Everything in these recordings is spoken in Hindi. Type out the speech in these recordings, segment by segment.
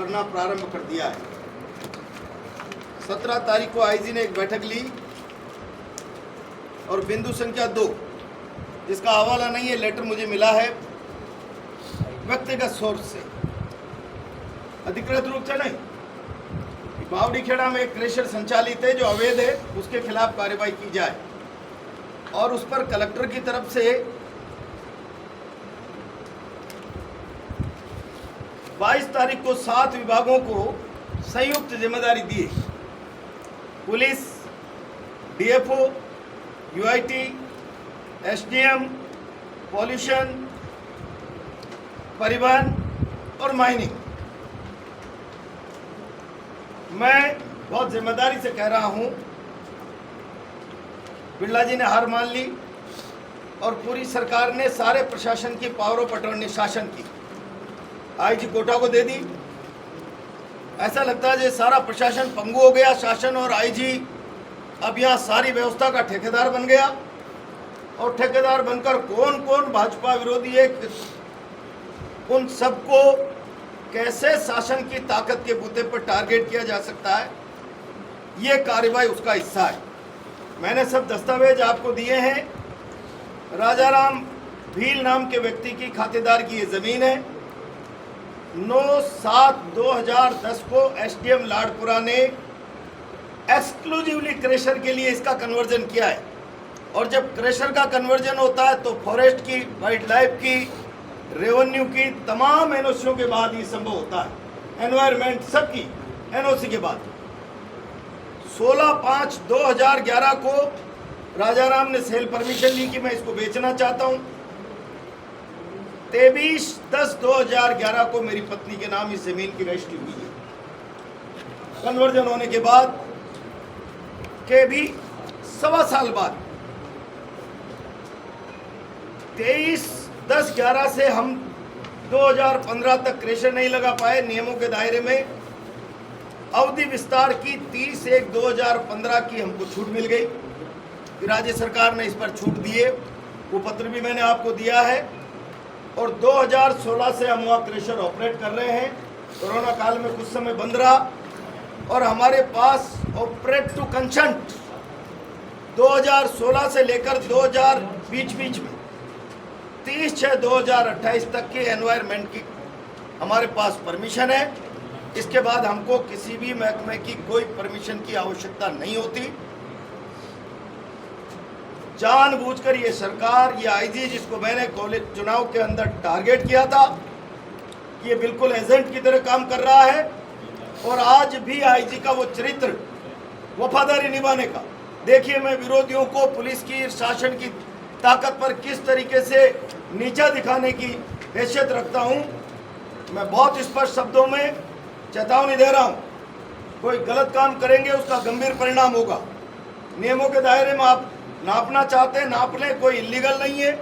करना प्रारंभ कर दिया है। 17 तारीख को आईजी ने एक बैठक ली और बिंदु संख्या 2, जिसका हवाला नहीं है, लेटर मुझे मिला है व्यक्तिगत सोर्स से, अधिकृत रूप से नहीं, बावड़ी खेड़ा में एक क्रेशर संचालित है जो अवैध है, उसके खिलाफ कार्रवाई की जाए और उस पर कलेक्टर की तरफ से 22 तारीख को 7 विभागों को संयुक्त जिम्मेदारी दी है। Police, DFO, UIT, SDM, pollution, परिवहन और माइनिंग। मैं बहुत जिम्मेदारी से कह रहा हूं, बिरला जी ने हार मान ली और पूरी सरकार ने सारे प्रशासन की पावर ऑफ अटॉर्नी शासन की आईजी कोटा को दे दी। ऐसा लगता है जैसे सारा प्रशासन पंगु हो गया, शासन और आईजी अब यहाँ सारी व्यवस्था का ठेकेदार बन गया। और ठेकेदार बनकर कौन कौन भाजपा विरोधी है, उन सबको कैसे शासन की ताकत के बूते पर टारगेट किया जा सकता है, ये कार्रवाई उसका हिस्सा है। मैंने सब दस्तावेज आपको दिए हैं। राजाराम भील नाम के व्यक्ति की खातेदार की ये ज़मीन है। 9/7/2010 को एसडीएम लाडपुरा ने एक्सक्लूसिवली क्रेशर के लिए इसका कन्वर्जन किया है। और जब क्रेशर का कन्वर्जन होता है तो फॉरेस्ट की, वाइल्ड लाइफ की, रेवेन्यू की तमाम एनओसीओं के बाद ये संभव होता है, एनवायरमेंट सबकी एनओसी के बाद। 16/5/2011 को राजाराम ने सेल परमिशन ली कि मैं इसको बेचना चाहता हूँ। 23/10/2011 को मेरी पत्नी के नाम इस जमीन की रजिस्ट्री हुई है। कन्वर्जन होने के बाद के भी 1.25 साल बाद 23/10/11 से हम 2015 तक क्रेशर नहीं लगा पाए। नियमों के दायरे में अवधि विस्तार की 30/1/2015 की हमको छूट मिल गई। राज्य सरकार ने इस पर छूट दिए, वो पत्र भी मैंने आपको दिया है। और 2016 से हम वहाँ क्रेशर ऑपरेट कर रहे हैं। कोरोना काल में कुछ समय बंद रहा और हमारे पास ऑपरेट टू कंसेंट 2016 से लेकर 2000 बीच में 30/6/2028 तक के एनवायरनमेंट की हमारे पास परमिशन है। इसके बाद हमको किसी भी महकमे की कोई परमिशन की आवश्यकता नहीं होती। जानबूझकर ये सरकार, ये आईजी जिसको मैंने कॉलेज चुनाव के अंदर टारगेट किया था, ये बिल्कुल एजेंट की तरह काम कर रहा है। और आज भी आईजी का वो चरित्र वफादारी निभाने का, देखिए मैं विरोधियों को पुलिस की, शासन की ताकत पर किस तरीके से नीचा दिखाने की हैसियत रखता हूं। मैं बहुत स्पष्ट शब्दों में चेतावनी दे रहा हूं, कोई गलत काम करेंगे उसका गंभीर परिणाम होगा। नियमों के दायरे में आप नापना चाहते हैं, नाप लें, कोई इलीगल नहीं है।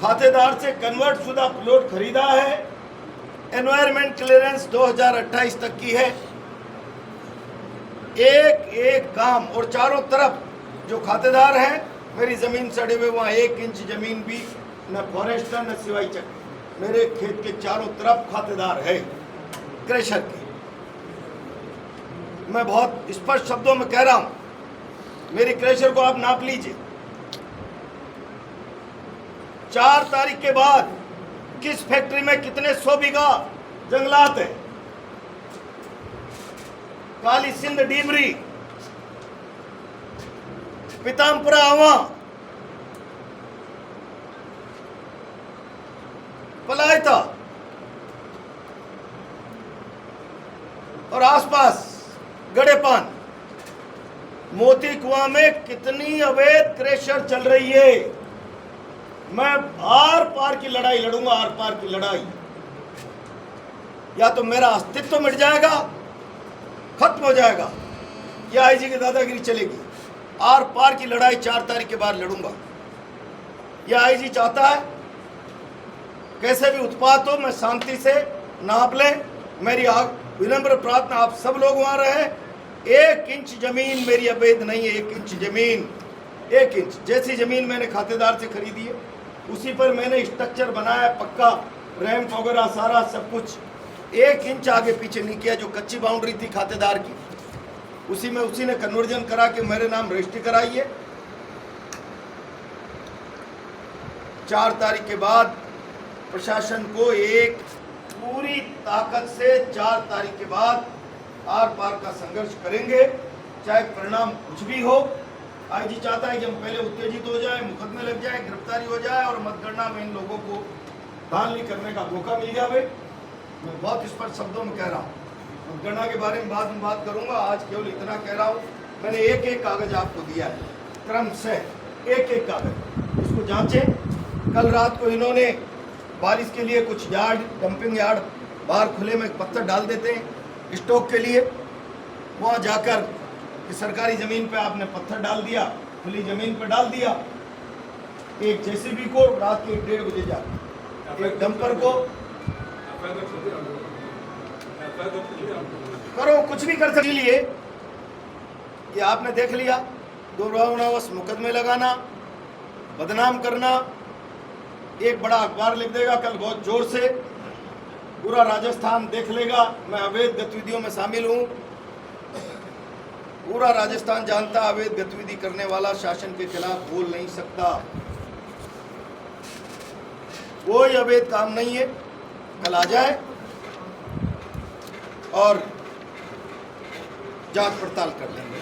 खातेदार से कन्वर्ट शुदा प्लॉट खरीदा है, एनवायरमेंट क्लियरेंस 2028 तक की है। एक एक काम, और चारों तरफ जो खातेदार हैं मेरी ज़मीन सड़े हुए, वहाँ 1 इंच ज़मीन भी न फॉरेस्ट है न सिवाई चक, मेरे खेत के चारों तरफ खातेदार है क्रेशर के। मैं बहुत स्पष्ट शब्दों में कह रहा हूँ, मेरी क्रेशर को आप नाप लीजिए। 4 तारीख के बाद किस फैक्ट्री में कितने 100 बीघा जंगलात है। काली सिंध डीमरी, पीताम्बरा आवा, पलायता और आसपास गड़ेपान, मोती कुआं में कितनी अवैध क्रेशर चल रही है। मैं आर पार की लड़ाई लड़ूंगा, आर पार की लड़ाई। या तो मेरा अस्तित्व मिट जाएगा, खत्म हो जाएगा, या आईजी की दादागिरी चलेगी। आर पार की लड़ाई 4 तारीख के बाद लड़ूंगा। या आईजी चाहता है कैसे भी उत्पात हो, मैं शांति से नाप लें। मेरी विनम्र प्रार्थना, आप सब लोग वहां रहे। 1 इंच जमीन मेरी अवैध नहीं है। 1 इंच जमीन, 1 इंच जैसी जमीन मैंने खातेदार से खरीदी है, उसी पर मैंने स्ट्रक्चर बनाया, पक्का रैंप वगैरह सारा सब कुछ 1 इंच आगे पीछे नहीं किया। जो कच्ची बाउंड्री थी खातेदार की, उसी ने कन्वर्जन करा के मेरे नाम रजिस्ट्री कराई है। 4 तारीख के बाद प्रशासन को एक पूरी ताकत से 4 तारीख के बाद आर पार का संघर्ष करेंगे, चाहे परिणाम कुछ भी हो। आईजी चाहता है कि हम पहले उत्तेजित हो जाए, मुकदमे लग जाए, गिरफ्तारी हो जाए और मतगणना में इन लोगों को धांधली करने का मौका मिल जाए। मैं बहुत स्पष्ट शब्दों में कह रहा हूँ, मतगणना के बारे में बाद में बात करूंगा, आज केवल इतना कह रहा हूँ। मैंने एक कागज आपको दिया है, क्रम से एक कागज, इसको जांचें। कल रात को इन्होंने बारिश के लिए कुछ डंपिंग यार्ड बाहर खुले में पत्थर डाल देते हैं स्टॉक के लिए, वहाँ जाकर कि सरकारी ज़मीन पे आपने पत्थर डाल दिया, खुली ज़मीन पे डाल दिया। एक जेसीबी को रात के 1:30 बजे जाकर, एक डंपर को करो, कुछ भी कर सकते लिए कि आपने देख लिया, दुर्भावनावश मुकदमे लगाना, बदनाम करना। एक बड़ा अखबार लिख देगा कल बहुत जोर से, पूरा राजस्थान देख लेगा मैं अवैध गतिविधियों में शामिल हूँ। पूरा राजस्थान जानता अवैध गतिविधि करने वाला शासन के खिलाफ बोल नहीं सकता। कोई अवैध काम नहीं है। कल आ जाए और जांच पड़ताल कर लेंगे।